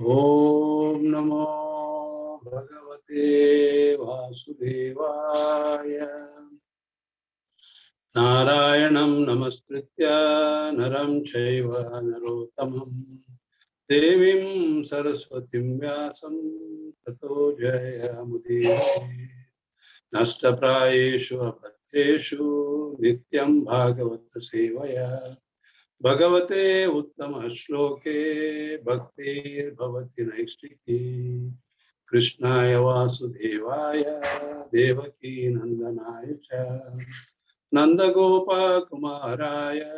Om Namo Bhagavate Vasudevaya. Narayanam Namaskritya Naram Chaiva Narottamam Devim Saraswatim Vyasam Tato Jayamudire. Nashtaprayeshu apatreshu nityam bhagavata sevaya bhagavate uttama shloke bhaktir bhavati naistiki krishnaya vasudevaya devaki nandanaya cha nandagopa kumaraya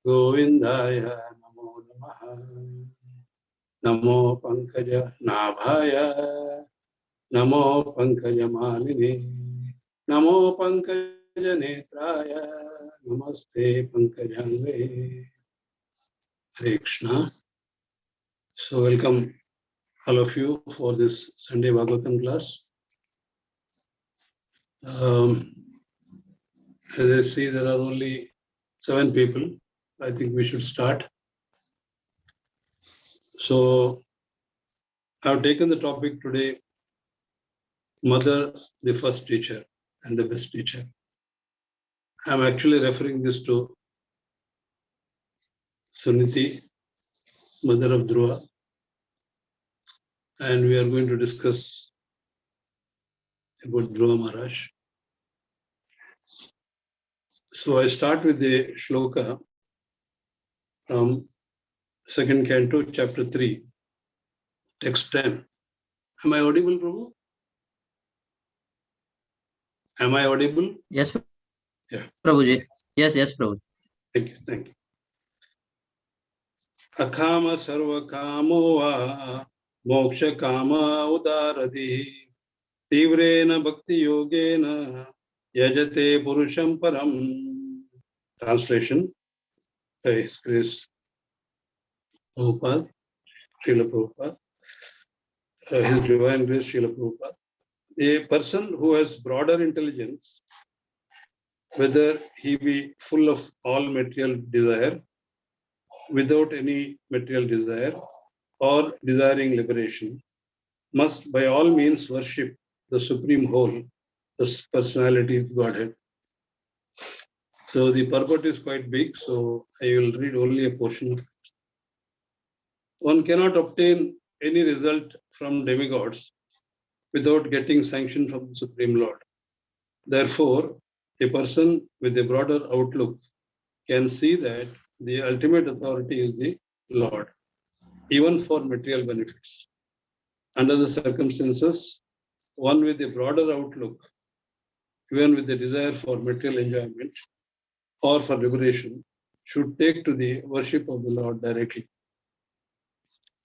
govindaya namo namaha namo pankaja nabhaya namo pankaja maline namo pankaja netraya namaste pankajangve. Hare Krishna. So welcome all of you for this Sunday Bhagavatam class. As I see, there are only 7 people. I think we should start. So I have taken the topic today, Mother, the first teacher and the best teacher. I am actually referring this to Suniti, mother of Dhruva, and we are going to discuss about Dhruva Maharaj. So I start with the shloka from 2nd Canto, chapter 3, text 10. Am I audible, Prabhu? Am I audible? Yes, Yeah. Prabhuji. Yes, Prabhu. Thank you, thank you. Akama sarva kamo va moksha kama udaradi tivrena bhakti yogena yajate purusham param. Translation by His Grace Prabhupada, Srila Prabhupada, His Divine Grace Srila Prabhupada. A person who has broader intelligence, whether he be full of all material desire, without any material desire, or desiring liberation, must by all means worship the Supreme Whole, the personality of Godhead. So the purport is quite big, so I will read only a portion of it. One cannot obtain any result from demigods without getting sanction from the Supreme Lord. Therefore, a person with a broader outlook can see that the ultimate authority is the Lord, even for material benefits. Under the circumstances, one with a broader outlook, even with the desire for material enjoyment or for liberation, should take to the worship of the Lord directly.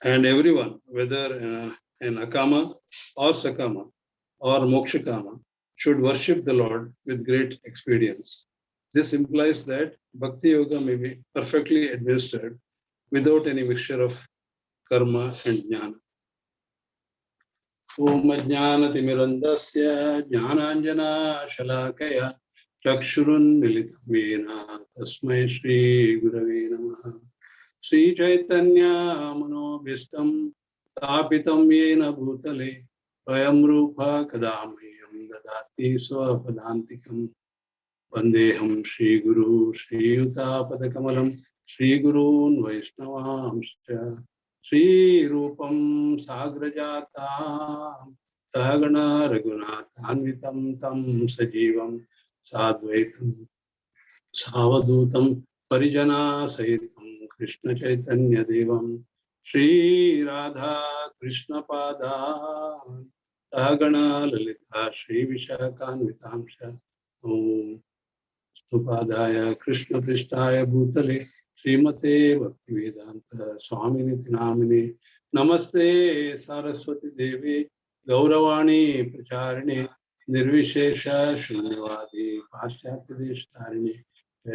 And everyone, whether an Akama or Sakama or Mokshakama, should worship the Lord with great expedience. This implies that Bhakti Yoga may be perfectly administered without any mixture of karma and jnana. Om Jnana Timirandasya Jnananjana Shalakaya Chakshurun Militam Yena Tasmai Shri Gurave Namaha. Sri Chaitanya Manobhistam Stapitam Yena Bhutale Vayam Rupa Kadamayam Dadati Swapadantikam Vandeham Shri Guru Shri Yuta Padakamalam Shri Gurun Vaishnavamscha Shri Rupam Sagrajatam Sahagana Raghunathanvitam Tam Sajivam Sadvaitam Savadutam Parijana Sahitam Krishna Chaitanya Devam Shri Radha Krishna Pada Sahagana Lalita Shri Vishakhanvitamsha Om Upadaya Krishna Prishtaya Bhutale Srimate Bhaktivedanta Swaminiti Namine Namaste Saraswati Devi Gauravani Pracharine Nirvishesha Shunyavadi Paschatya Deshtarini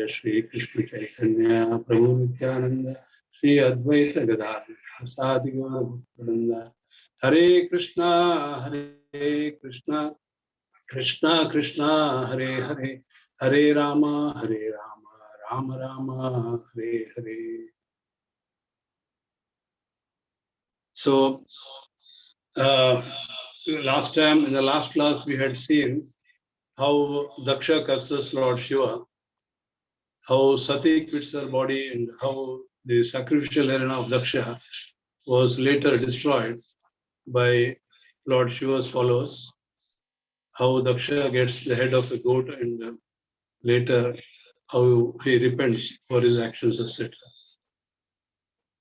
Shri Krishna Chaitanya Prabhu Nityananda Shri Advaita Gadadhara Prasadi Gaura Bhaktananda Hare Krishna Krishna Krishna Hare Hare Hare Rama Rama Rama Hare Hare. So last time, in the last class, we had seen how Daksha curses Lord Shiva, how Sati quits her body, and how the sacrificial arena of Daksha was later destroyed by Lord Shiva's followers, how Daksha gets the head of a goat, and later how he repents for his actions, etc.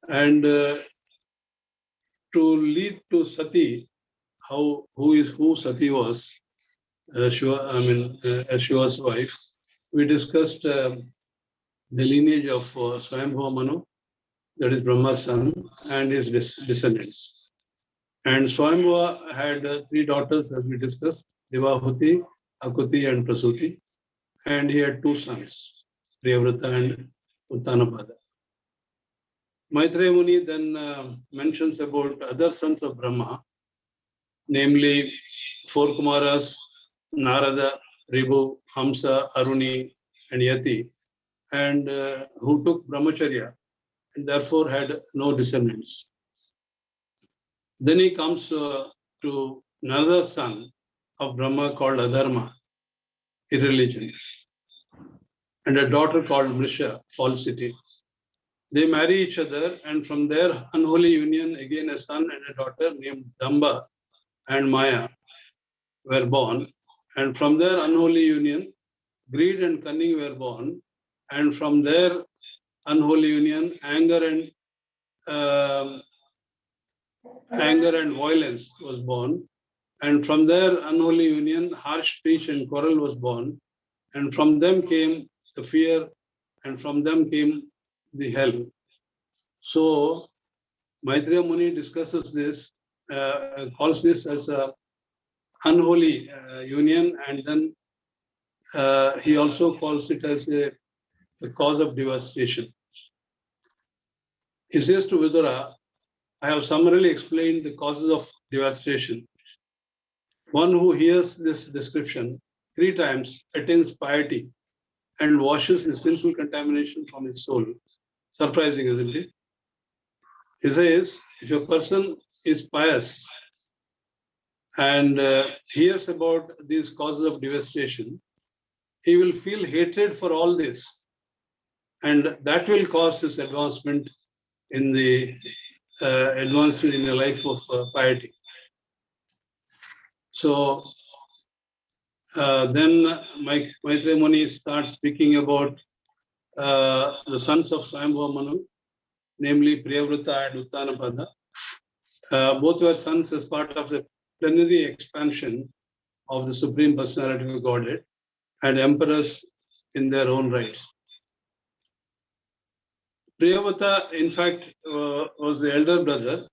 And to lead to Sati, who Sati was, Shiva's wife, we discussed the lineage of Swayambhuva Manu, that is Brahma's son, and his descendants. And Swayambhuva had three daughters, as we discussed, Devahuti, Akuti, and Prasuti. And he had two sons, Priyavrata and Uttanapada. Maitreya Muni then mentions about other sons of Brahma, namely four Kumaras, Narada, Ribu, Hamsa, Aruni, and Yati, and who took brahmacharya and therefore had no descendants. Then he comes to another son of Brahma called Adharma, irreligion, and a daughter called Mrisha, falsity. They marry each other, and from their unholy union, again a son and a daughter named Damba and Maya were born. And from their unholy union, greed and cunning were born. And from their unholy union, anger and violence was born. And from their unholy union, harsh speech and quarrel was born. And from them came the fear, and from them came the hell. So Maitreya Muni discusses this, calls this as a unholy union, and then he also calls it as a cause of devastation. He says to Vidura, I have summarily explained the causes of devastation. One who hears this description 3 times attains piety and washes the sinful contamination from his soul. Surprising, isn't it? He says, if a person is pious and hears about these causes of devastation, he will feel hatred for all this, and that will cause his advancement in the life of piety. So then Maitreya Muni starts speaking about the sons of Swayambhuva Manu, namely Priyavrata and Uttanapada. Both were sons as part of the plenary expansion of the Supreme Personality of Godhead and emperors in their own rights. Priyavrata, in fact, was the elder brother,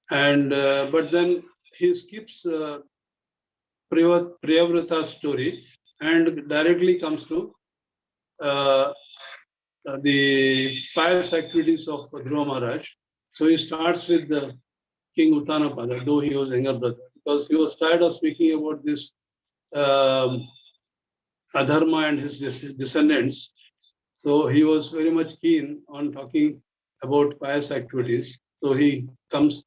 and but then he skips Priyavrata's story and directly comes to the pious activities of Dhruva Maharaj. So he starts with the King Uttanapada, though he was younger brother, because he was tired of speaking about this Adharma and his descendants. So he was very much keen on talking about pious activities. So he comes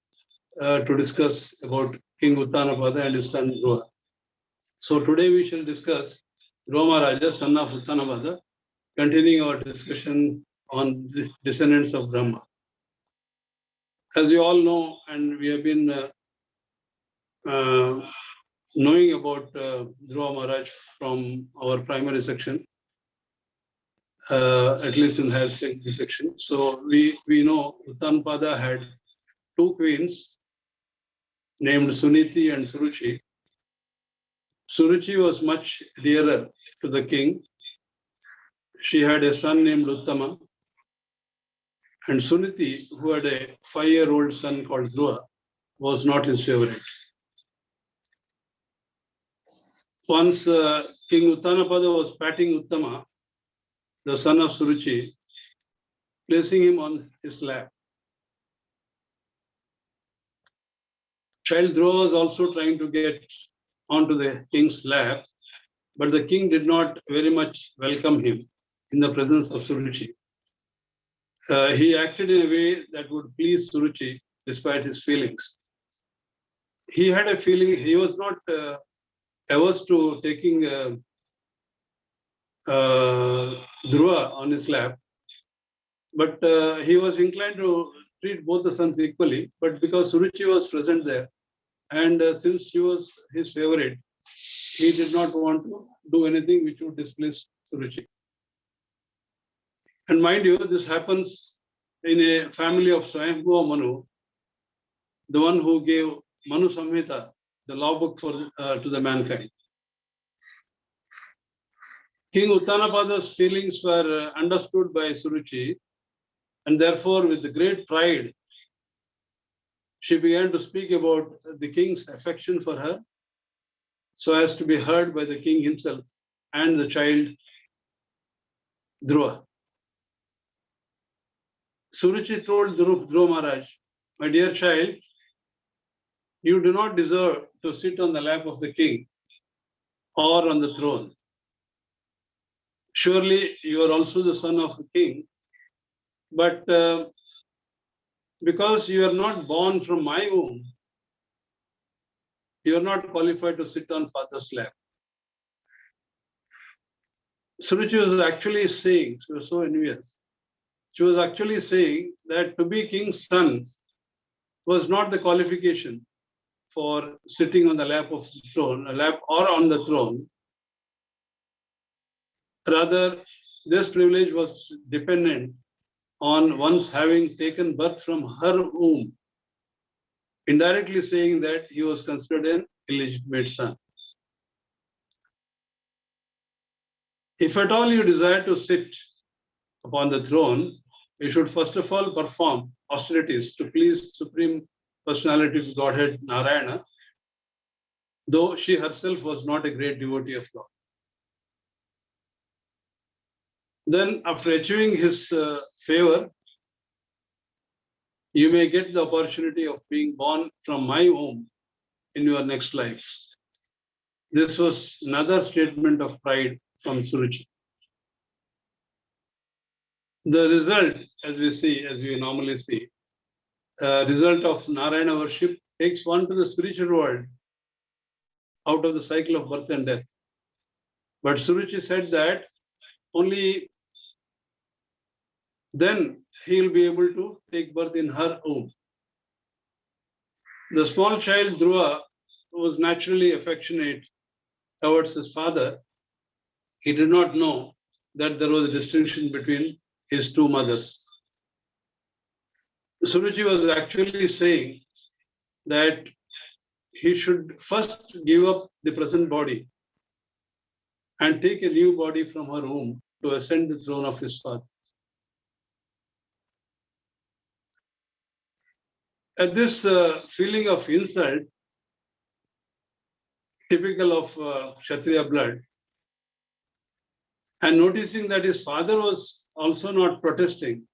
to discuss about King Uttanapada and his son Dhruva. So today we shall discuss Dhruva Maharaja, son of Uttanapada, continuing our discussion on the descendants of Brahma. As you all know, and we have been knowing about Dhruva Maharaj from our primary section, at least in higher secondary section. So we know Uttanapada had 2 queens named Suniti and Suruchi. Suruchi was much dearer to the king. She had a son named Uttama. And Suniti, who had a 5-year-old son called Dhruva, was not his favorite. Once King Uttanapada was patting Uttama, the son of Suruchi, placing him on his lap. Child Dhruva was also trying to get onto the king's lap, but the king did not very much welcome him in the presence of Suruchi. He acted in a way that would please Suruchi, despite his feelings. He had a feeling he was not averse to taking Dhruva on his lap, but he was inclined to treat both the sons equally. But because Suruchi was present there, and since she was his favorite, he did not want to do anything which would displease Suruchi. And mind you, this happens in a family of Swayambhuva Manu, the one who gave Manu Samhita, the law book to the mankind. King Uttanapada's feelings were understood by Suruchi, and therefore, with great pride, she began to speak about the king's affection for her, so as to be heard by the king himself and the child Dhruva. Suruchi told Dhruva Maharaj, "My dear child, you do not deserve to sit on the lap of the king or on the throne. Surely you are also the son of the king, but because you are not born from my womb, you are not qualified to sit on father's lap." Suruchi was actually saying, she was so envious, she was actually saying that to be king's son was not the qualification for sitting on the lap of the throne, a lap or on the throne. Rather, this privilege was dependent on one's having taken birth from her womb, indirectly saying that he was considered an illegitimate son. If at all you desire to sit upon the throne, you should first of all perform austerities to please Supreme Personality of Godhead Narayana, though she herself was not a great devotee of God. Then, after achieving his favor, you may get the opportunity of being born from my womb in your next life. This was another statement of pride from Suruchi. The result, as we normally see, result of Narayana worship takes one to the spiritual world out of the cycle of birth and death. But Suruchi said that only then he will be able to take birth in her womb. The small child Dhruva was naturally affectionate towards his father. He did not know that there was a distinction between his two mothers. Suruchi was actually saying that he should first give up the present body and take a new body from her womb to ascend the throne of his father. At this feeling of insult, typical of Kshatriya blood, and noticing that his father was also not protesting,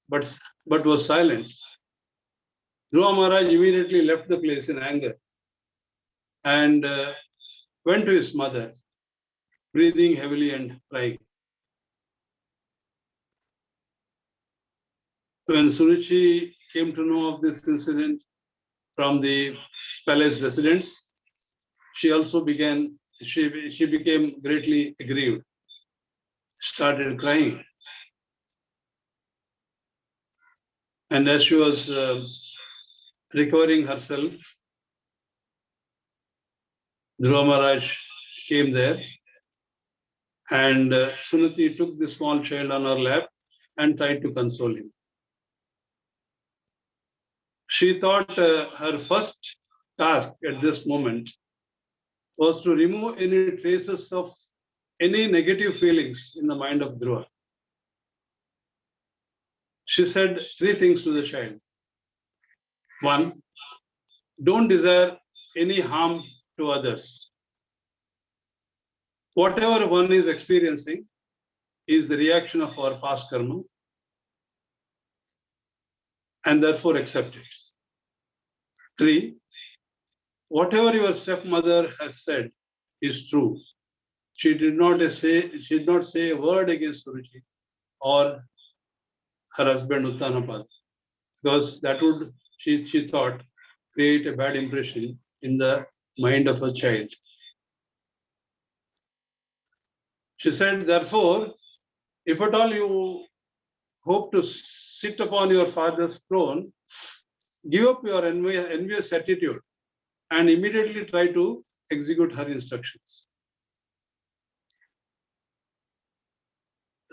but was silent, Dhruva Maharaj immediately left the place in anger and went to his mother, breathing heavily and crying. When Suruchi came to know of this incident from the palace residents, she became greatly aggrieved, started crying. And as she was recovering herself, Dhruva Maharaj came there, and Sunati took the small child on her lap and tried to console him. She thought her first task at this moment was to remove any traces of any negative feelings in the mind of Dhruva. She said 3 things to the child. 1, don't desire any harm to others. Whatever one is experiencing is the reaction of our past karma, and therefore accept it. 3, whatever your stepmother has said is true. She did not say a word against Suruchi or her husband Uttanapada, because she thought, create a bad impression in the mind of a child. She said, therefore, if at all you hope to sit upon your father's throne, give up your envious attitude and immediately try to execute her instructions.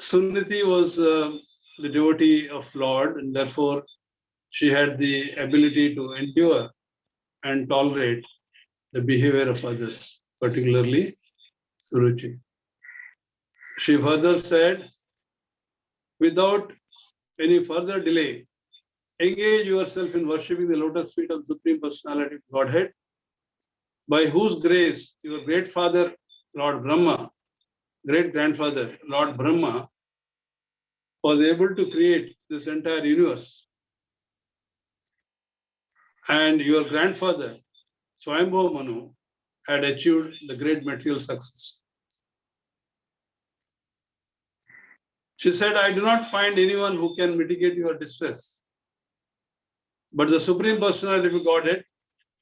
Sunnati was the devotee of Lord, and therefore she had the ability to endure and tolerate the behavior of others, particularly Suruchi. She further said, without any further delay, engage yourself in worshipping the lotus feet of the Supreme Personality of Godhead, by whose grace your great father, Lord Brahma, great grandfather, Lord Brahma, was able to create this entire universe. And your grandfather, Swayambhu Manu, had achieved the great material success. She said, I do not find anyone who can mitigate your distress, but the Supreme Personality of Godhead,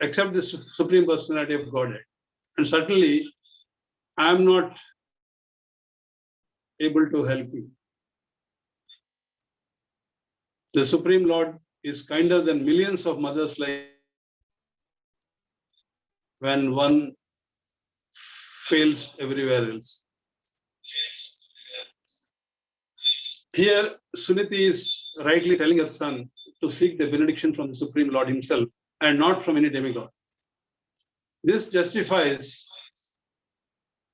except the Supreme Personality of Godhead. And certainly, I am not able to help you. The Supreme Lord is kinder than millions of mothers like when one fails everywhere else. Here, Suniti is rightly telling her son to seek the benediction from the Supreme Lord himself and not from any demigod. This justifies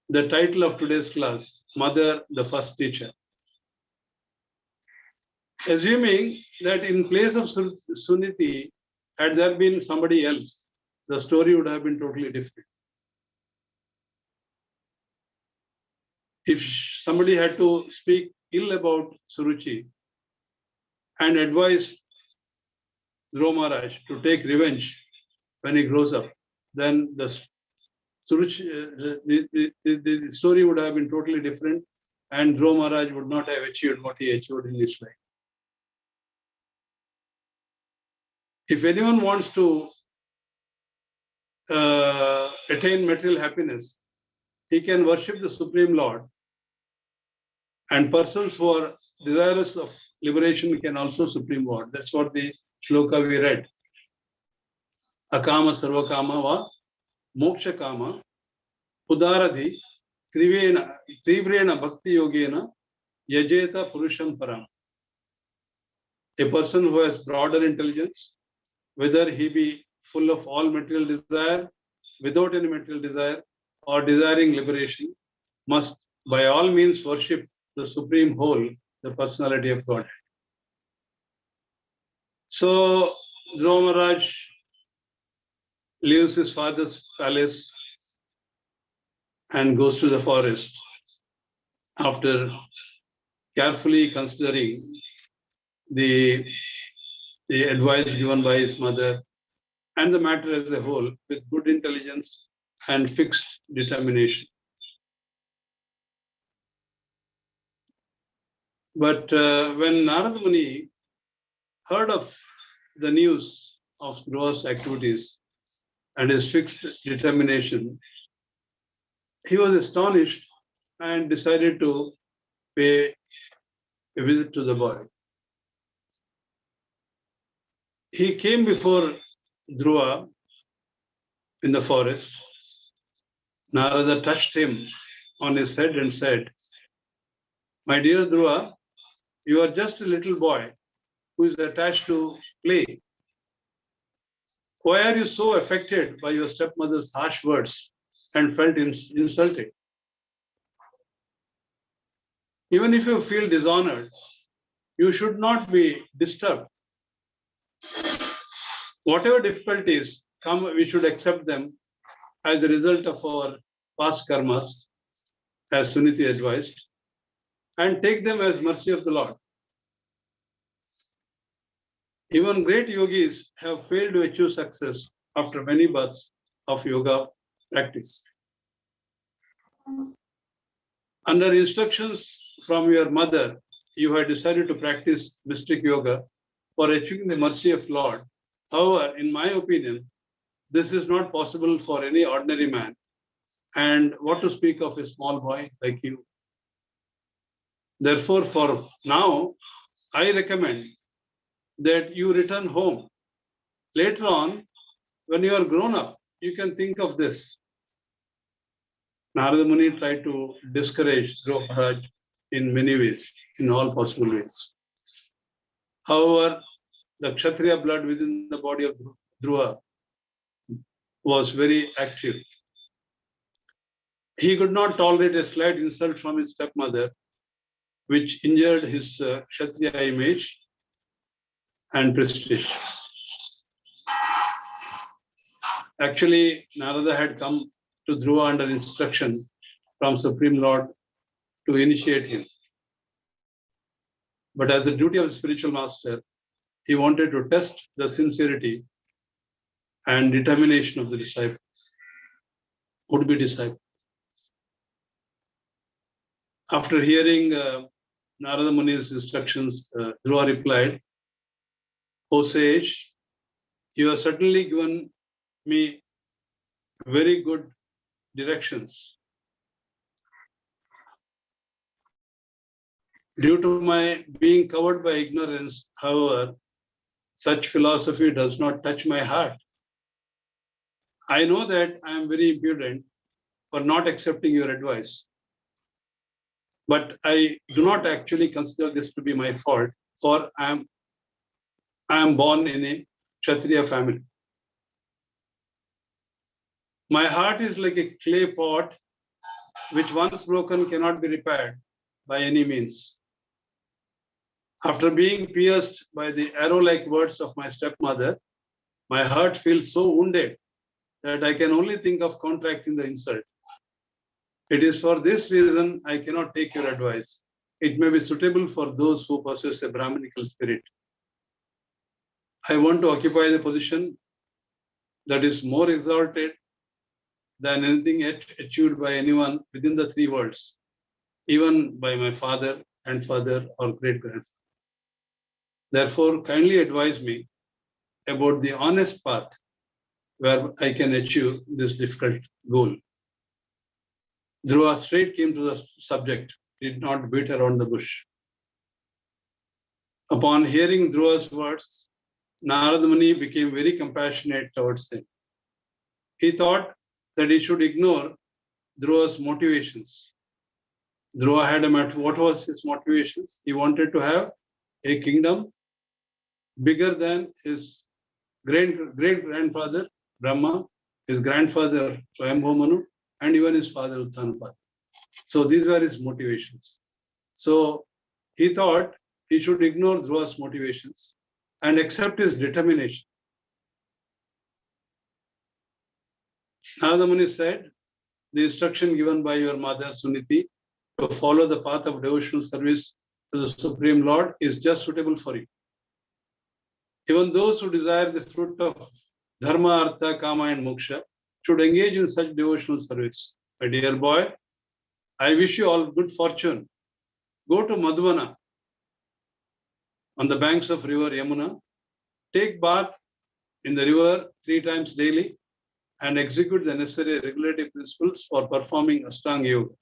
the title of today's class, Mother, the First Teacher. Assuming that in place of Suniti, had there been somebody else, the story would have been totally different. If somebody had to speak ill about Suruchi and advise Dhruva Maharaj to take revenge when he grows up, then the story would have been totally different, and Dhruva Maharaj would not have achieved what he achieved in his life. If anyone wants to attain material happiness, he can worship the Supreme Lord, and persons who are desirous of liberation can also Supreme Lord. That's what the shloka we read. Akama sarvakama va moksha kama udaradhi tivrena bhakti yogena yajeta purusham param. A person who has broader intelligence, whether he be full of all material desire, without any material desire, or desiring liberation, must by all means worship the Supreme Whole, the Personality of Godhead. So Dhruva Maharaj leaves his father's palace and goes to the forest after carefully considering the advice given by his mother and the matter as a whole with good intelligence and fixed determination. But when Narada Muni heard of the news of Dhruva's activities and his fixed determination, he was astonished and decided to pay a visit to the boy. He came before Dhruva in the forest. Narada touched him on his head and said, "My dear Dhruva, you are just a little boy who is attached to play. Why are you so affected by your stepmother's harsh words and felt insulted? Even if you feel dishonored, you should not be disturbed. Whatever difficulties come, we should accept them as a result of our past karmas, as Suniti advised, and take them as mercy of the Lord. Even great yogis have failed to achieve success after many births of yoga practice. Under instructions from your mother, you had decided to practice mystic yoga for achieving the mercy of Lord However, in my opinion, this is not possible for any ordinary man. And what to speak of a small boy like you? Therefore, for now, I recommend that you return home. Later on, when you are grown up, you can think of this. Narada Muni tried to discourage Dhruva Maharaj in many ways, in all possible ways. However, the Kshatriya blood within the body of Dhruva was very active. He could not tolerate a slight insult from his stepmother, which injured his Kshatriya image and prestige. Actually, Narada had come to Dhruva under instruction from Supreme Lord to initiate him. But as the duty of the spiritual master, he wanted to test the sincerity and determination of the disciple, would-be disciple. After hearing Narada Muni's instructions, Dhruva replied, "O sage, you have certainly given me very good directions. Due to my being covered by ignorance, however, such philosophy does not touch my heart. I know that I am very impudent for not accepting your advice, but I do not actually consider this to be my fault, for I am born in a Kshatriya family. My heart is like a clay pot, which once broken cannot be repaired by any means. After being pierced by the arrow-like words of my stepmother, my heart feels so wounded that I can only think of contracting the insult. It is for this reason I cannot take your advice. It may be suitable for those who possess a Brahminical spirit. I want to occupy the position that is more exalted than anything yet achieved by anyone within the three worlds, even by my father, grandfather, or great-grandfather. Therefore, kindly advise me about the honest path where I can achieve this difficult goal." Dhruva straight came to the subject, did not beat around the bush. Upon hearing Dhruva's words, Narada Muni became very compassionate towards him. He thought that he should ignore Dhruva's motivations. Dhruva had what was his motivations? He wanted to have a kingdom bigger than his great-grandfather Brahma, his grandfather Swayambhu Manu, and even his father Uttanapada. So these were his motivations. So he thought he should ignore Dhruva's motivations and accept his determination. Narada Muni said, "The instruction given by your mother Suniti to follow the path of devotional service to the Supreme Lord is just suitable for you. Even those who desire the fruit of Dharma, Artha, Kama, and Moksha should engage in such devotional service. My dear boy, I wish you all good fortune. Go to Madhuvana on the banks of river Yamuna, take bath in the river 3 times daily, and execute the necessary regulative principles for performing Ashtanga Yoga.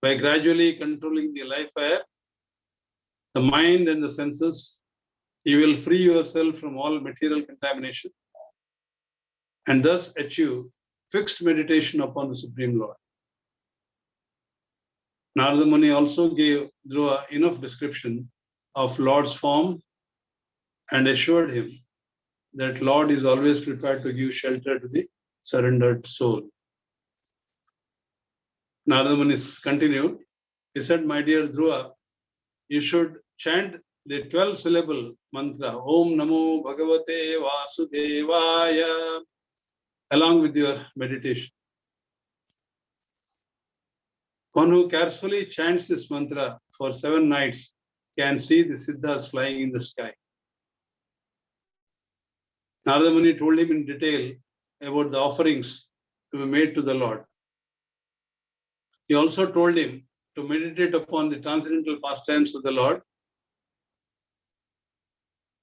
By gradually controlling the life air, the mind and the senses, you will free yourself from all material contamination and thus achieve fixed meditation upon the Supreme Lord." Narada Muni also gave Dhruva enough description of Lord's form and assured him that Lord is always prepared to give shelter to the surrendered soul. Narada Muni continued. He said, "My dear Dhruva, you should chant the 12-syllable mantra, Om Namo Bhagavate Vasudevaya, along with your meditation. One who carefully chants this mantra for 7 nights can see the Siddhas flying in the sky." Narada Muni told him in detail about the offerings to be made to the Lord. He also told him to meditate upon the transcendental pastimes of the Lord,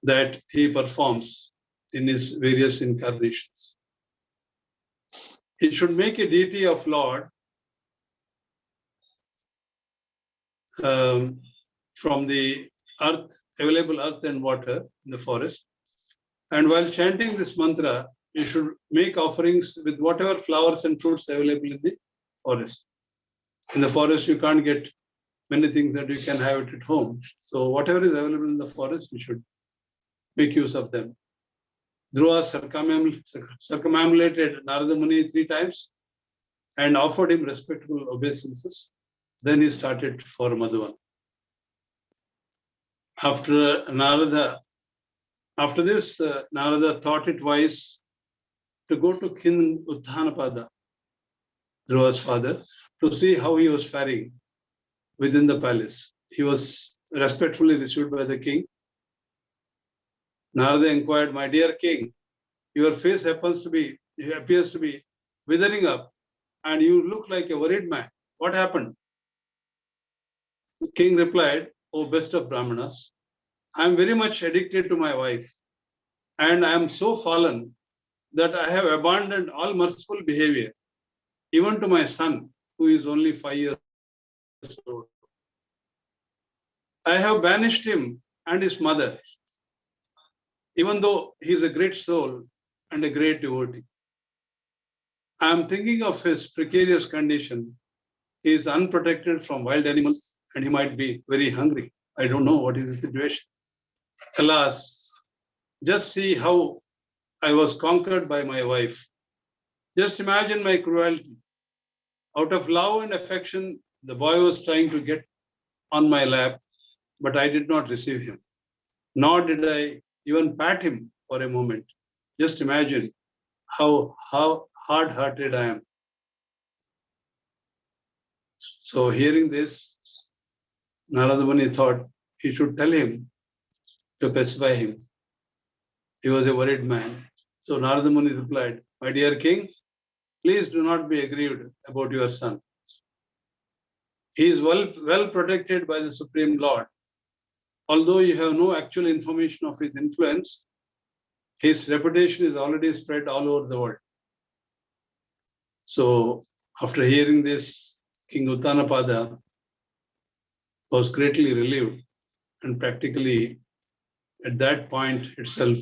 that he performs in his various incarnations. He should make a deity of Lord from the earth, available earth and water in the forest. And while chanting this mantra, you should make offerings with whatever flowers and fruits available in the forest. In the forest, you can't get many things that you can have it at home. So whatever is available in the forest, you should make use of them. Dhruva circumambulated Narada Muni 3 times and offered him respectful obeisances. Then he started for Madhuvan. After this, Narada thought it wise to go to King Uttanapada, Dhruva's father, to see how he was faring within the palace. He was respectfully received by the king. Narada inquired, "My dear king, your face appears to be withering up, and you look like a worried man. What happened?" The king replied, "O best of Brahmanas, I am very much addicted to my wife, and I am so fallen that I have abandoned all merciful behavior, even to my son, who is only 5 years old. I have banished him and his mother, even though he is a great soul and a great devotee. I am thinking of his precarious condition. He is unprotected from wild animals and he might be very hungry. I don't know what is the situation. Alas, just see how I was conquered by my wife. Just imagine my cruelty. Out of love and affection, the boy was trying to get on my lap, but I did not receive him. Nor did I even pat him for a moment. Just imagine how hard-hearted I am." So hearing this, Narada Muni thought he should tell him to pacify him. He was a worried man. So Narada Muni replied, "My dear king, please do not be aggrieved about your son. He is well protected by the Supreme Lord. Although you have no actual information of his influence, his reputation is already spread all over the world." So after hearing this, King Uttanapada was greatly relieved, and practically at that point itself,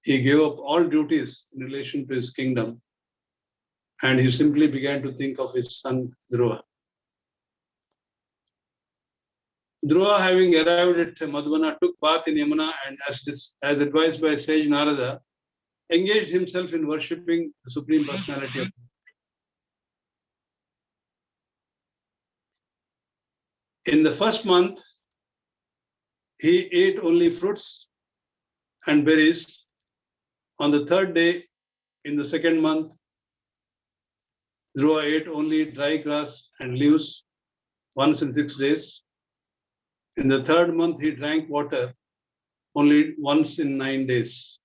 he gave up all duties in relation to his kingdom, and he simply began to think of his son Dhruva. Dhruva, having arrived at Madhuvana, took bath in Yamuna and, as advised by sage Narada, engaged himself in worshipping the Supreme Personality of God. In the first month, he ate only fruits and berries. On the third day, in the second month, Dhruva ate only dry grass and leaves once in 6 days. In the third month, he drank water only once in 9 days.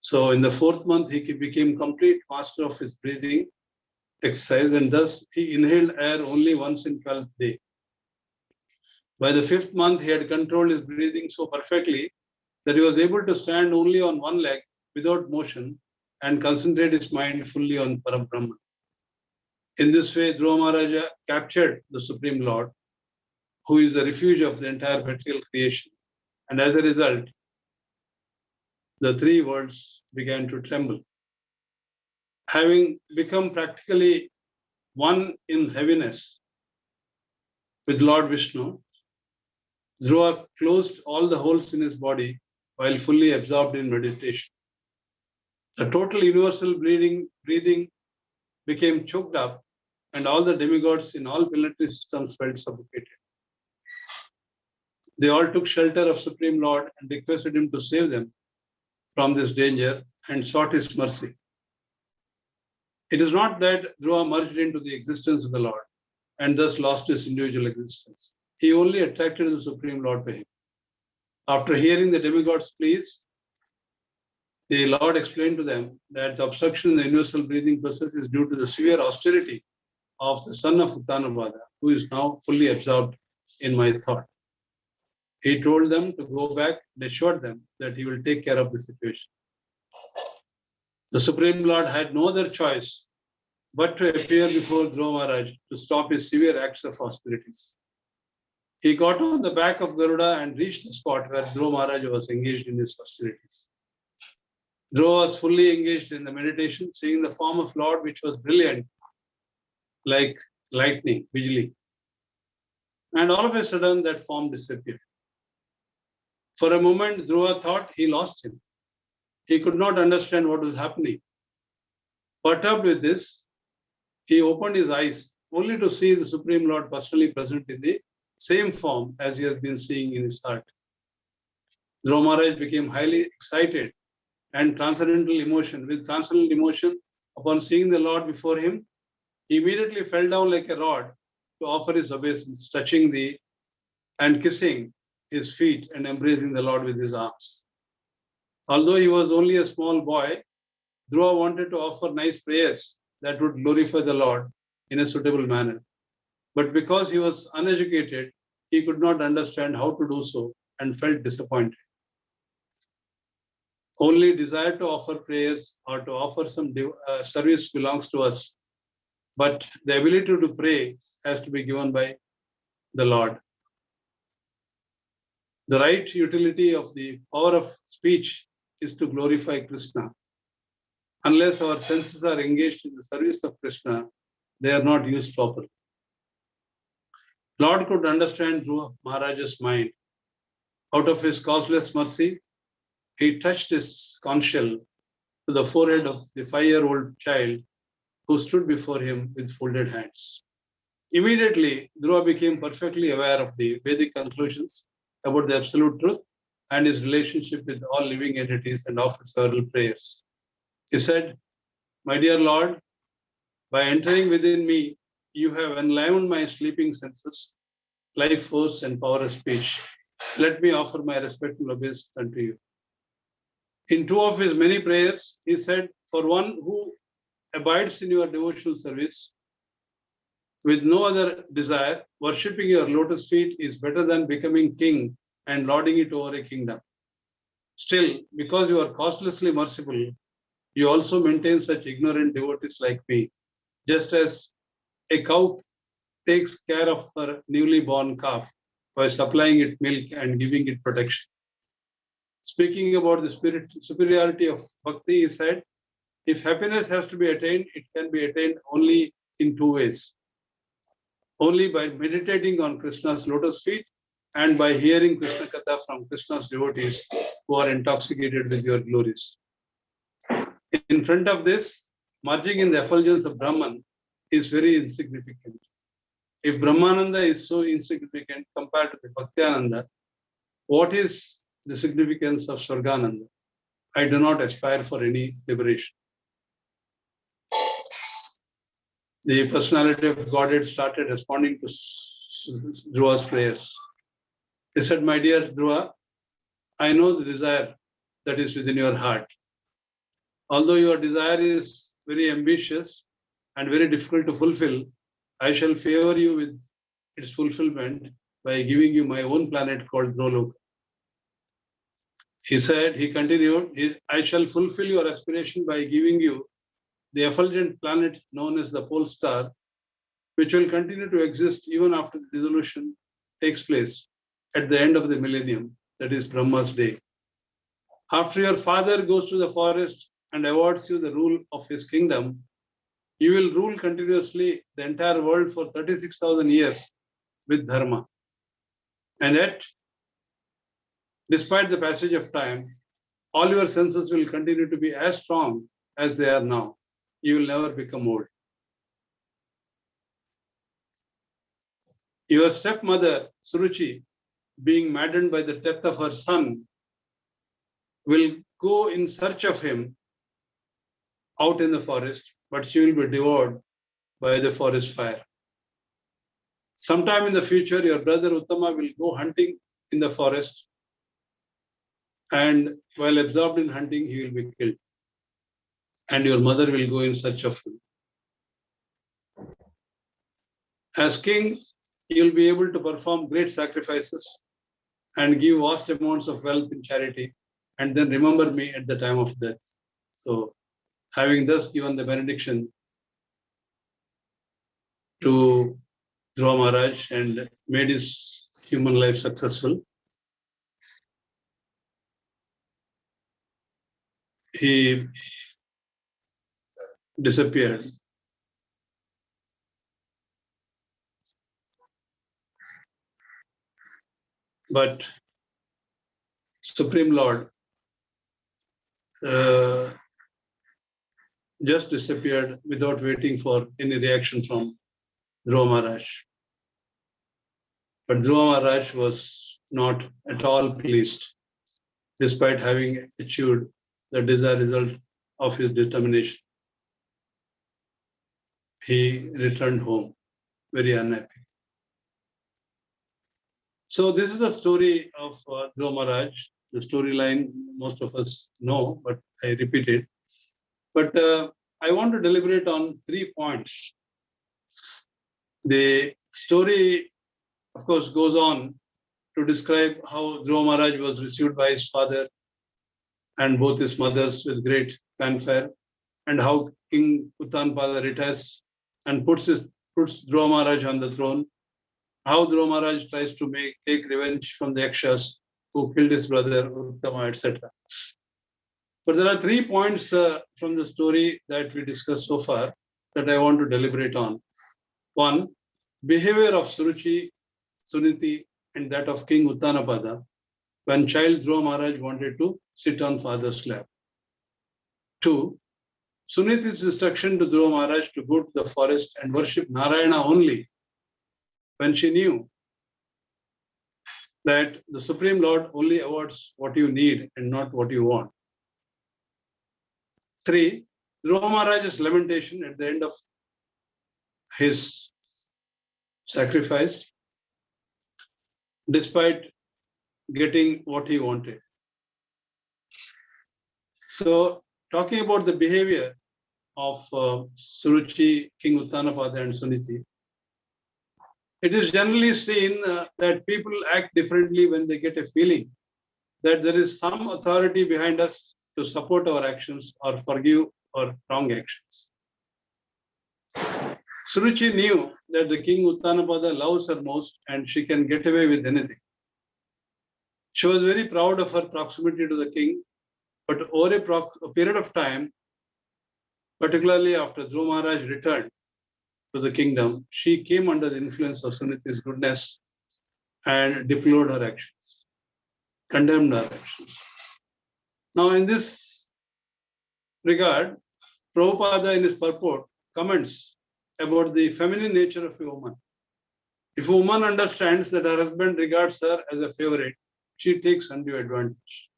So in the fourth month, he became complete master of his breathing exercise, and thus he inhaled air only once in 12th day. By the 5th month, he had controlled his breathing so perfectly that he was able to stand only on one leg without motion and concentrate his mind fully on Parabrahman. In this way, Dhruva Maharaja captured the Supreme Lord, who is the refuge of the entire material creation. And as a result, the 3 worlds began to tremble. Having become practically one in heaviness with Lord Vishnu, Dhruva closed all the holes in his body while fully absorbed in meditation. The total universal breathing became choked up, and all the demigods in all planetary systems felt suffocated. They all took shelter of Supreme Lord and requested him to save them from this danger and sought his mercy. It is not that Dhruva merged into the existence of the Lord and thus lost his individual existence. He only attracted the Supreme Lord to him. After hearing the demigods' pleas, the Lord explained to them that the obstruction in the universal breathing process is due to the severe austerity of the son of Uttanapada, who is now fully absorbed in my thought. He told them to go back and assured them that he will take care of the situation. The Supreme Lord had no other choice but to appear before Dhruva Maharaj to stop his severe acts of hostilities. He got on the back of Garuda and reached the spot where Dhruva Maharaj was engaged in his hostilities. Dhruva was fully engaged in the meditation, seeing the form of Lord which was brilliant like lightning, Bijli. And all of a sudden that form disappeared. For a moment, Dhruva thought he lost him. He could not understand what was happening. Perturbed with this, he opened his eyes only to see the Supreme Lord personally present in the same form as he has been seeing in his heart. Dhruva Maharaj became highly excited and with transcendental emotion, upon seeing the Lord before him, he immediately fell down like a rod to offer his obeisance, touching and kissing his feet and embracing the Lord with his arms. Although he was only a small boy, Dhruva wanted to offer nice prayers that would glorify the Lord in a suitable manner. But because he was uneducated, he could not understand how to do so and felt disappointed. Only desire to offer prayers or to offer some service belongs to us. But the ability to pray has to be given by the Lord. The right utility of the power of speech is to glorify Krishna. Unless our senses are engaged in the service of Krishna, they are not used properly. Lord could understand Dhruva Maharaj's mind. Out of his causeless mercy, he touched his conch shell to the forehead of the 5-year-old child who stood before him with folded hands. Immediately, Dhruva became perfectly aware of the Vedic conclusions about the absolute truth and his relationship with all living entities and offered several prayers. He said, "My dear Lord, by entering within me, you have enlivened my sleeping senses, life force and power of speech. Let me offer my respectful obeisance unto you." In 2 of his many prayers, he said, "For one who abides in your devotional service with no other desire, worshipping your lotus feet is better than becoming king and lording it over a kingdom. Still, because you are causelessly merciful, you also maintain such ignorant devotees like me, just as a cow takes care of her newly born calf by supplying it milk and giving it protection." Speaking about the superiority of bhakti, he said, "If happiness has to be attained, it can be attained only in 2 ways. Only by meditating on Krishna's lotus feet and by hearing Krishna Katha from Krishna's devotees who are intoxicated with your glories. In front of this, merging in the effulgence of Brahman is very insignificant. If Brahmananda is so insignificant compared to the Bhaktiananda, what is the significance of Swargananda? I do not aspire for any liberation." The personality of Godhead started responding to Dhruva's prayers. He said, "My dear Dhruva, I know the desire that is within your heart. Although your desire is very ambitious and very difficult to fulfill, I shall favor you with its fulfillment by giving you my own planet called Dhruva. He continued, "I shall fulfill your aspiration by giving you the effulgent planet known as the pole star, which will continue to exist even after the dissolution takes place at the end of the millennium, that is Brahma's day. After your father goes to the forest and awards you the rule of his kingdom, you will rule continuously the entire world for 36,000 years with dharma. And yet, despite the passage of time, all your senses will continue to be as strong as they are now. You will never become old. Your stepmother, Suruchi, being maddened by the death of her son, will go in search of him out in the forest, but she will be devoured by the forest fire. Sometime in the future, your brother Uttama will go hunting in the forest, and while absorbed in hunting, he will be killed. And your mother will go in search of him. As king, you will be able to perform great sacrifices and give vast amounts of wealth in charity, and then remember me at the time of death. So, having thus given the benediction to Dhruva Maharaj and made his human life successful, he disappeared. But Supreme Lord just disappeared without waiting for any reaction from Dhruva Maharaj. But Dhruva Maharaj was not at all pleased, despite having achieved the desired result of his determination. He returned home very unhappy. So this is the story of Dhruva Maharaj. The storyline most of us know, but I repeat it. But I want to deliberate on 3 points. The story, of course, goes on to describe how Dhruva Maharaj was received by his father and both his mothers with great fanfare, and how King Uttanpada retires and puts Dhruva Maharaj on the throne, how Dhruva Maharaj tries to take revenge from the Yakshas who killed his brother Uttama, etc. But there are 3 points from the story that we discussed so far that I want to deliberate on. One, behavior of Suruchi, Suniti, and that of King Uttanapada when child Dhruva Maharaj wanted to sit on father's lap. 2, Suniti's instruction to Dhruva Maharaj to go to the forest and worship Narayana only when she knew that the Supreme Lord only awards what you need and not what you want. 3, Dhruva Maharaj's lamentation at the end of his sacrifice, despite getting what he wanted. So, talking about the behavior of Suruchi, King Uttanapada, and Suniti, it is generally seen that people act differently when they get a feeling that there is some authority behind us to support our actions or forgive our wrong actions. Suruchi knew that the King Uttanapada loves her most and she can get away with anything. She was very proud of her proximity to the king, but over a period of time, particularly after Dhruva Maharaj returned to the kingdom, she came under the influence of Suniti's goodness and deplored her actions, condemned her actions. Now, in this regard, Prabhupada in his purport comments about the feminine nature of a woman. If a woman understands that her husband regards her as a favorite, she takes undue advantage.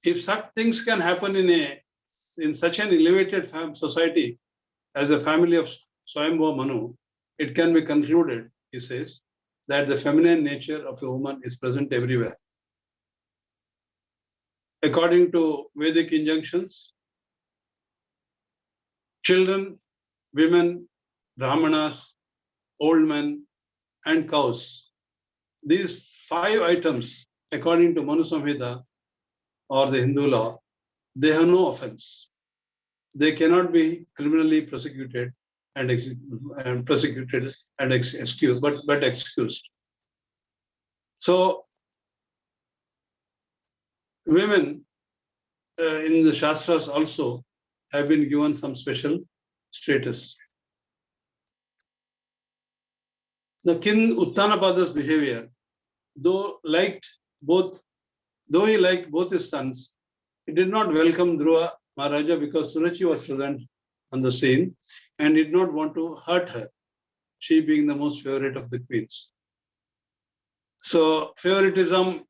If such things can happen in such an elevated society as the family of Swayambhava Manu, it can be concluded, he says, that the feminine nature of a woman is present everywhere. According to Vedic injunctions, children, women, brahmanas, old men, and cows, these 5 items, according to Manu Samhita or the Hindu law, they have no offense. They cannot be criminally prosecuted and excused, but excused. So, women in the Shastras also have been given some special status. The King Uttanapada's behavior, though he liked both his sons, he did not welcome Dhruva Maharaja because Suruchi was present on the scene and did not want to hurt her, she being the most favorite of the queens. So, favoritism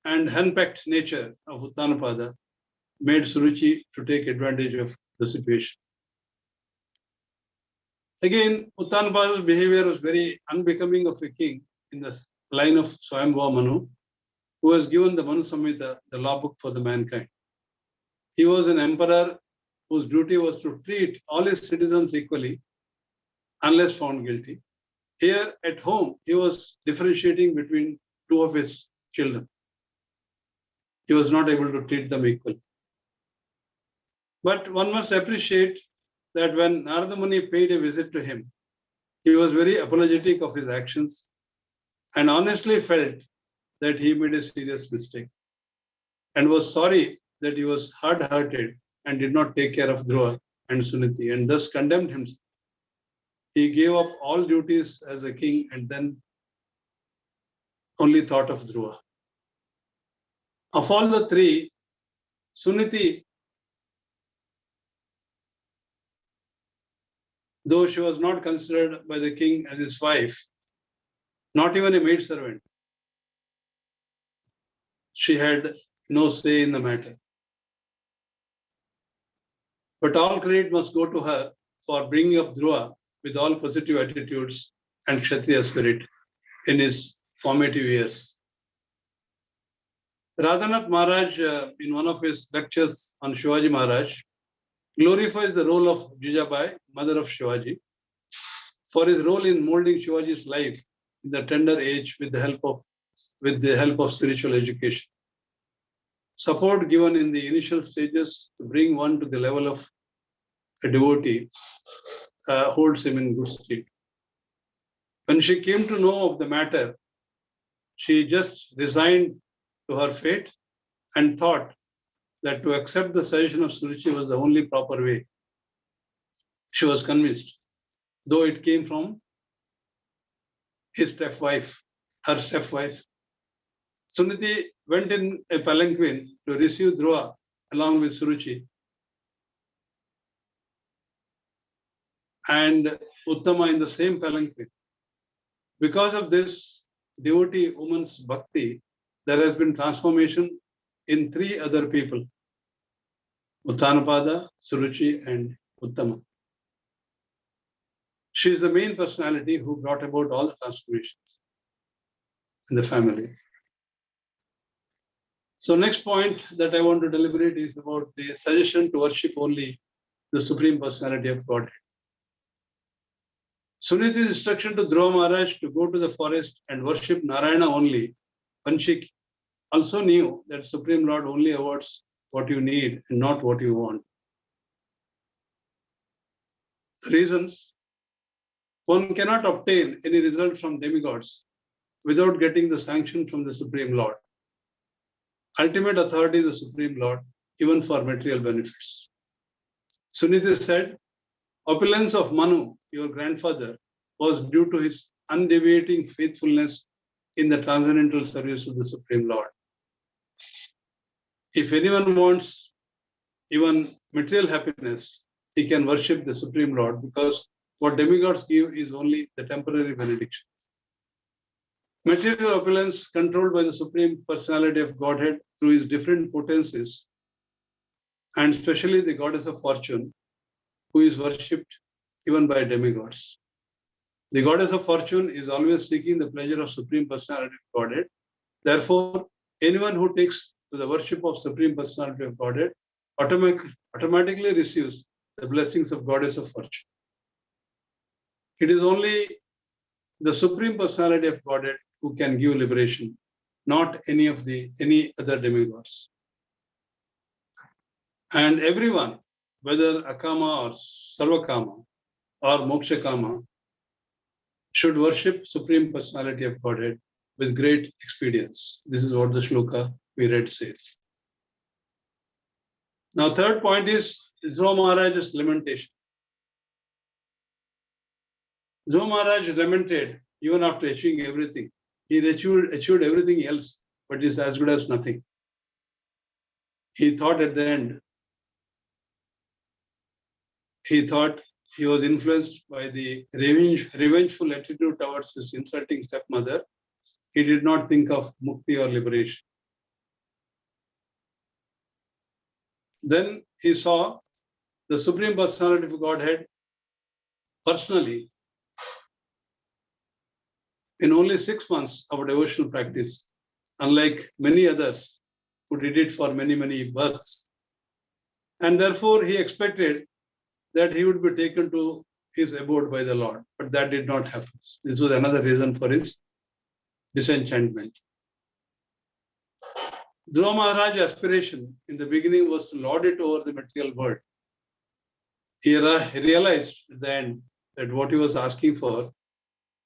and henpecked nature of Uttanapada made Suruchi to take advantage of the situation. Again, Uttanapada's behavior was very unbecoming of a king in the line of Swayambhava Manu, who has given the Manu Samhita, the law book for the mankind. He was an emperor whose duty was to treat all his citizens equally, unless found guilty. Here at home, he was differentiating between two of his children. He was not able to treat them equally. But one must appreciate that when Narada Muni paid a visit to him, he was very apologetic of his actions and honestly felt that he made a serious mistake and was sorry that he was hard-hearted and did not take care of Dhruva and Suniti and thus condemned himself. He gave up all duties as a king and then only thought of Dhruva. Of all the three, Suniti, though she was not considered by the king as his wife, not even a maidservant, she had no say in the matter. But all credit must go to her for bringing up Dhruva with all positive attitudes and Kshatriya spirit in his formative years. Ranganath Maharaj, in one of his lectures on Shivaji Maharaj, glorifies the role of Jijabai, mother of Shivaji, for his role in molding Shivaji's life in the tender age with the help of spiritual education. Support given in the initial stages to bring one to the level of a devotee holds him in good stead. When she came to know of the matter, she just resigned to her fate and thought that to accept the suggestion of Suruchi was the only proper way. She was convinced, though it came from his stepwife, her stepwife. Suniti went in a palanquin to receive Dhruva along with Suruchi. And Uttama in the same palanquin. Because of this devotee woman's bhakti, there has been transformation in three other people, Uttanapada, Suruchi, and Uttama. She is the main personality who brought about all the transformations in the family. So next point that I want to deliberate is about the suggestion to worship only the Supreme Personality of Godhead. Suniti's instruction to Dhruva Maharaj to go to the forest and worship Narayana only, Panchik also knew that Supreme Lord only awards what you need and not what you want. The reasons: one cannot obtain any result from demigods without getting the sanction from the Supreme Lord. Ultimate authority is the Supreme Lord, even for material benefits. Suniti said, opulence of Manu, your grandfather, was due to his undeviating faithfulness in the transcendental service of the Supreme Lord. If anyone wants even material happiness, he can worship the Supreme Lord, because what demigods give is only the temporary benediction. Material opulence controlled by the Supreme Personality of Godhead through his different potencies, and especially the goddess of fortune, who is worshipped even by demigods. The goddess of fortune is always seeking the pleasure of Supreme Personality of Godhead. Therefore, anyone who takes to the worship of Supreme Personality of Godhead automatically receives the blessings of goddess of fortune. It is only the Supreme Personality of Godhead who can give liberation, not any other demigods. And everyone, whether Akama or Sarvakama or Mokshakama, should worship Supreme Personality of Godhead with great expedience. This is what the shloka we read says. Now, third point is Dhruva Maharaj's lamentation. Dhruva Maharaj lamented even after achieving everything. He achieved everything else, but is as good as nothing. He thought at the end, he was influenced by the revengeful attitude towards his insulting stepmother. He did not think of mukti or liberation. Then he saw the Supreme Personality of Godhead personally in only 6 months of devotional practice, unlike many others who did it for many, many births. And therefore, he expected that he would be taken to his abode by the Lord, but that did not happen. This was another reason for his disenchantment. Dhruva Maharaj's aspiration in the beginning was to lord it over the material world. He realized at the end that what he was asking for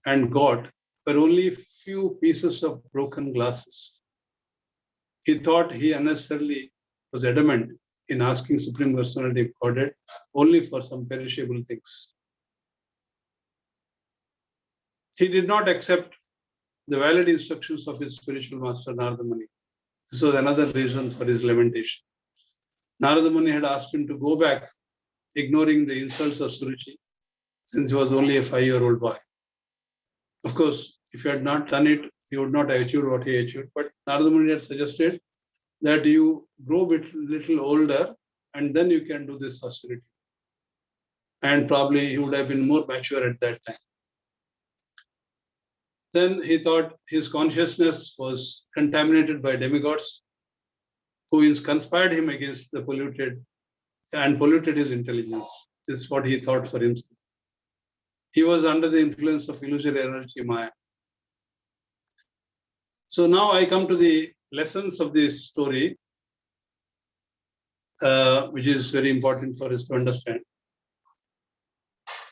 and got were only few pieces of broken glasses. He thought he unnecessarily was adamant in asking Supreme Personality of Godhead only for some perishable things. He did not accept the valid instructions of his spiritual master Narada Muni. This was another reason for his lamentation. Narada Muni had asked him to go back, ignoring the insults of Suruchi, since he was only a 5-year-old boy. Of course, if he had not done it, he would not have achieved what he achieved. But Narada Muni had suggested that you grow a little older and then you can do this austerity. And probably he would have been more mature at that time. Then he thought his consciousness was contaminated by demigods who conspired him against the polluted his intelligence. This is what he thought for himself. He was under the influence of illusory energy, Maya. So now I come to the lessons of this story, which is very important for us to understand.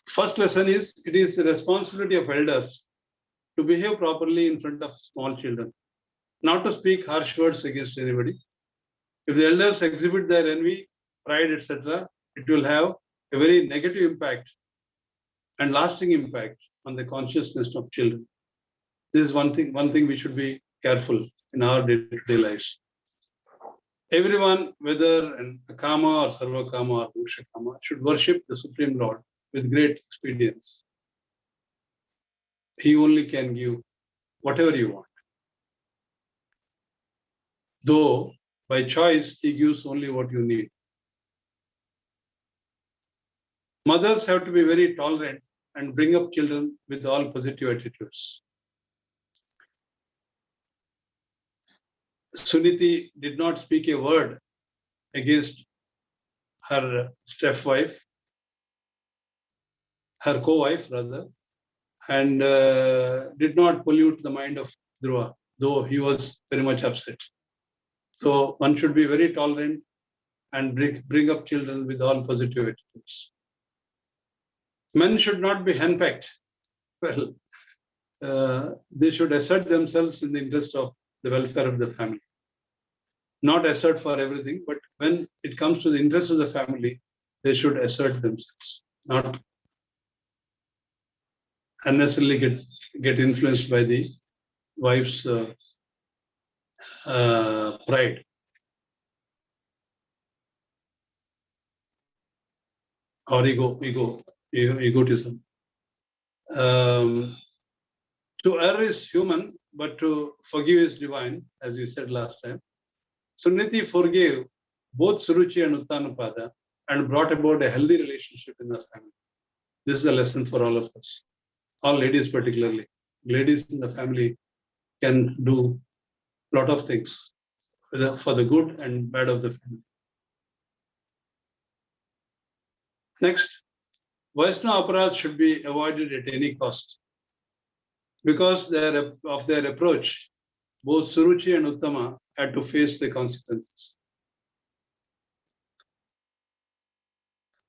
First lesson is, it is the responsibility of elders to behave properly in front of small children, not to speak harsh words against anybody. If the elders exhibit their envy, pride, etc., it will have a very negative impact and lasting impact on the consciousness of children. This is one thing we should be careful in our day-to-day lives. Everyone, whether an Akama or Sarvakama or Mokshakama, should worship the Supreme Lord with great expedience. He only can give whatever you want. Though, by choice, he gives only what you need. Mothers have to be very tolerant and bring up children with all positive attitudes. Suniti did not speak a word against her stepwife, her co-wife rather, and did not pollute the mind of Dhruva, though he was very much upset. So one should be very tolerant and bring up children with all positive attitudes. Men should not be henpecked. Well, they should assert themselves in the interest of the welfare of the family. Not assert for everything, but when it comes to the interest of the family, they should assert themselves, not unnecessarily get influenced by the wife's pride. Or egotism. To err is human, but to forgive is divine, as we said last time. Suniti forgave both Suruchi and Uttanapada and brought about a healthy relationship in the family. This is the lesson for all of us, all ladies particularly. Ladies in the family can do a lot of things for the good and bad of the family. Next, Vaishnava aparadhas should be avoided at any cost. Because of their approach, both Suruchi and Uttama had to face the consequences.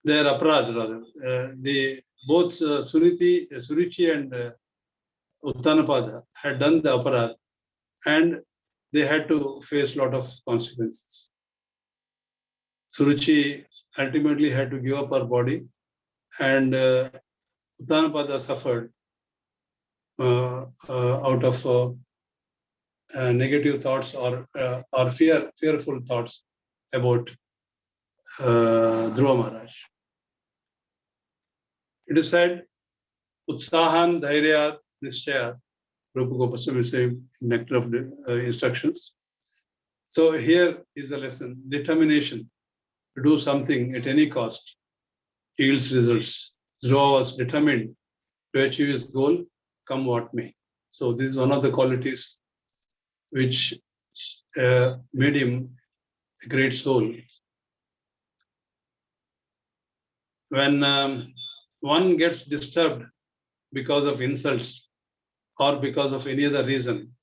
Their aparadh rather. Both Suruchi and Uttanapada had done the aparadh and they had to face a lot of consequences. Suruchi ultimately had to give up her body and Uttanapada suffered out of negative thoughts or fearful thoughts about Dhruva Maharaj. It is said, Utsahan Dhairyat Nishchayat, Rupa Gopaswami is saying in Nectar of Instructions. So here is the lesson, determination to do something at any cost yields results. Dhruva was determined to achieve his goal, come what may. So this is one of the qualities which made him a great soul. When one gets disturbed because of insults or because of any other reason,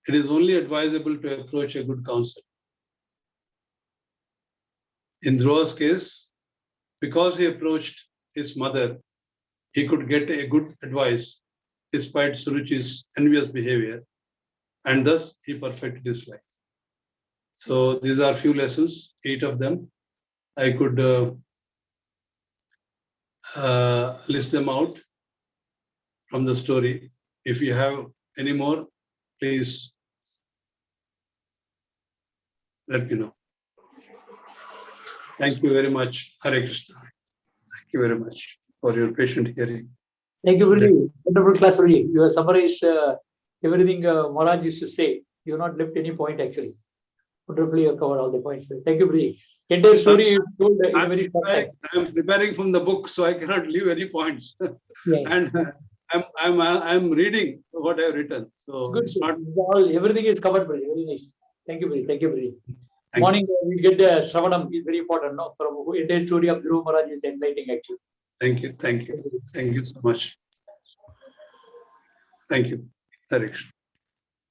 it is only advisable to approach a good counselor. In Dhruva's case, because he approached his mother, he could get a good advice despite Suruchi's envious behavior, and thus he perfected his life. So these are few lessons, 8 of them. I could list them out from the story. If you have any more, please let me know. Thank you very much, Hare Krishna. Thank you very much for your patient hearing. Thank you, Guruji. Wonderful class, Guruji. You have summarized everything Maharaj used to say. You have not left any point actually. Wonderfully, you have covered all the points. Thank you, Guruji. Entire story you told in a very short time. I'm preparing from the book, so I cannot leave any points. Yeah. And I'm reading what I have written. So Good. it's not. Everything is covered, Guruji. Very nice. Thank you, Guruji. Thank you, Guruji. Thank Morning, we get the Shravanam is very important. No, Prabhu. Entire story of Dhruva Maharaj is enlightening actually. Thank you. Thank you. Thank you so much. Thank you. Hare Krishna.